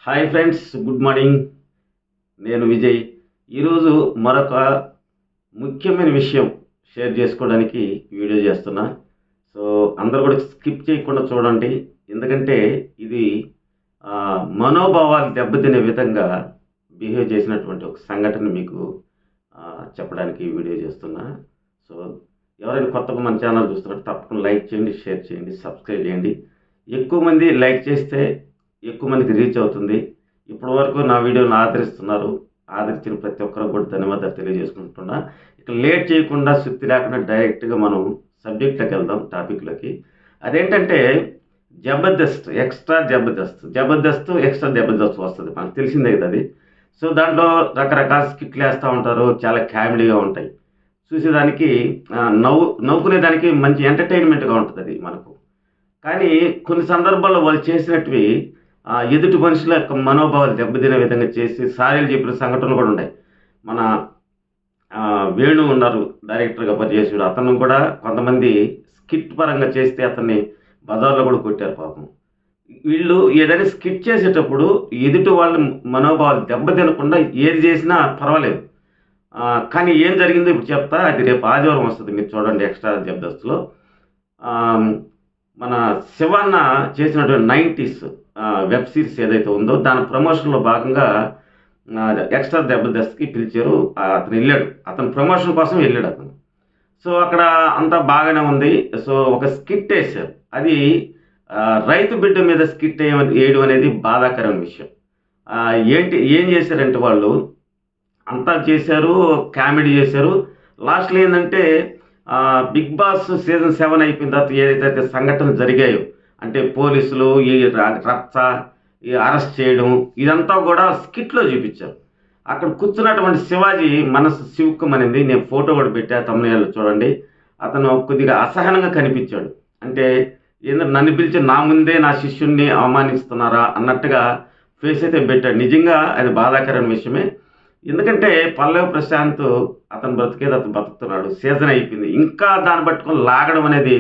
Hi friends, good morning. నేను విజయ్. ఈరోజు మరొక ముఖ్యమైన విషయం షేర్ చేసుకోవడానికి వీడియో చేస్తున్నా. సో అందరూ కూడా స్కిప్ చేయకుండా చూడండి. ఎందుకంటే ఇది మనోభావాలు దెబ్బతినే విధంగా బిహేవ్ చేసినటువంటి ఒక సంఘటన మీకు చెప్పడానికి వీడియో చేస్తున్నా. సో ఎవరైనా కొత్తగా మన ఛానల్ చూస్తున్నట్టు తప్పకుండా లైక్ చేయండి, షేర్ చేయండి, సబ్స్క్రైబ్ చేయండి. ఎక్కువ మంది లైక్ చేస్తే ఎక్కువ మందికి రీచ్ అవుతుంది. ఇప్పటి వరకు నా వీడియోని ఆదరిస్తున్నారు. ఆదరించిన ప్రతి ఒక్కరు కూడా ధన్యవాదాలు తెలియజేసుకుంటున్నా. ఇక లేట్ చేయకుండా సుత్తి లేకుండా డైరెక్ట్గా మనం సబ్జెక్ట్లోకి వెళ్దాం, టాపిక్లోకి. అదేంటంటే జబర్దస్త్ ఎక్స్ట్రా జబర్దస్త్ ఎక్స్ట్రా జబర్దస్త్ వస్తుంది, మనకు తెలిసిందే కదా అది. సో దాంట్లో రకరకాల స్కిట్లు వేస్తూ ఉంటారు, చాలా కామెడీగా ఉంటాయి. చూసేదానికి నవ్వుకునేదానికి మంచి ఎంటర్టైన్మెంట్గా ఉంటుంది అది మనకు. కానీ కొన్ని సందర్భాల్లో వాళ్ళు చేసినట్టువి ఎదుటి మనుషుల యొక్క మనోభావాలు దెబ్బతినే విధంగా చేసి సారీలు చెప్పిన సంఘటనలు కూడా ఉన్నాయి. మన వేణు ఉన్నారు డైరెక్టర్గా పనిచేసాడు, అతను కూడా కొంతమంది స్కిట్ పరంగా చేస్తే అతన్ని బజార్లో కూడా కొట్టారు పాపం. వీళ్ళు ఏదైనా స్కిట్ చేసేటప్పుడు ఎదుటి వాళ్ళ మనోభావాలు దెబ్బతినకుండా ఏది చేసినా పర్వాలేదు. కానీ ఏం జరిగిందో ఇప్పుడు చెప్తా. అది రేపు ఆదివారం వస్తుంది, మీరు చూడండి ఎక్స్ట్రా జబర్దస్త్లో. మన శివన్న చేసినటువంటి 90s వెబ్ సిరీస్ ఏదైతే ఉందో దాని ప్రమోషన్లో భాగంగా ఎక్స్ట్రా జబర్దస్త్కి పిలిచారు. అతను వెళ్ళాడు, అతను ప్రమోషన్ కోసం వెళ్ళాడు అతను. సో అక్కడ అంతా బాగానే ఉంది. సో ఒక స్కిట్ వేశారు. అది రైతు బిడ్డ మీద స్కిట్ వేయడం అనేది బాధాకరమైన విషయం. ఏం చేశారంటే వాళ్ళు అంతా చేశారు, కామెడీ చేశారు. లాస్ట్లో ఏంటంటే బిగ్ బాస్ సీజన్ 7 అయిపోయిన తర్వాత ఏదైతే సంఘటనలు జరిగాయో, అంటే పోలీసులు ఈ రచ్చ, ఈ అరెస్ట్ చేయడం, ఇదంతా కూడా స్కిట్లో చూపించారు. అక్కడ కూర్చున్నటువంటి శివాజీ మనసు సివుక్కమనింది. నేను ఫోటో కూడా పెట్టా, తమ్ముళ్ళు చూడండి. అతను కొద్దిగా అసహనంగా కనిపించాడు. అంటే ఏంటంటే నన్ను పిలిచి నా ముందే నా శిష్యుణ్ణి అవమానిస్తున్నారా అన్నట్టుగా ఫేస్ అయితే పెట్టాడు. నిజంగా అది బాధాకరమైన విషయమే. ఎందుకంటే పల్లవి ప్రశాంత్ అతను బ్రతికేది అతను బతుకుతున్నాడు, సీజన్ అయిపోయింది, ఇంకా దాన్ని పట్టుకొని లాగడం అనేది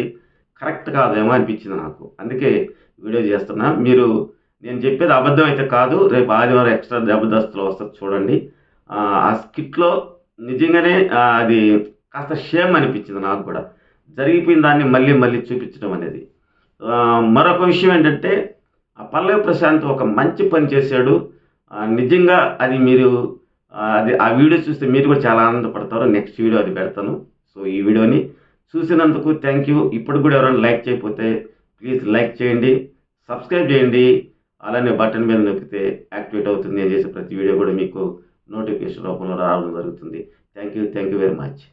కరెక్ట్ కాదేమో అనిపించింది నాకు. అందుకే వీడియో చేస్తున్నా. నేను చెప్పేది అబద్ధం అయితే కాదు. రేపు ఆదివారం ఎక్స్ట్రా జబర్దస్త్లో వస్తుంది, చూడండి. ఆ స్కిట్లో నిజంగానే అది కాస్త షేమ్ అనిపించింది నాకు కూడా. జరిగిపోయిన దాన్ని మళ్ళీ మళ్ళీ చూపించడం అనేది. మరొక విషయం ఏంటంటే పల్లవి ప్రశాంత్ ఒక మంచి పని చేశాడు. నిజంగా అది మీరు ఆ వీడియో చూస్తే మీరు కూడా చాలా ఆనందపడతారు. నెక్స్ట్ వీడియో అది పెడతాను. సో ఈ వీడియోని చూసినందుకు థ్యాంక్ యూ. ఇప్పుడు కూడా ఎవరైనా లైక్ చేయకపోతే ప్లీజ్ లైక్ చేయండి, సబ్స్క్రైబ్ చేయండి. అలానే బటన్ మీద నొక్కితే యాక్టివేట్ అవుతుంది. నేను చేసే ప్రతి వీడియో కూడా మీకు నోటిఫికేషన్ రూపంలో రావడం జరుగుతుంది. Thank you very much.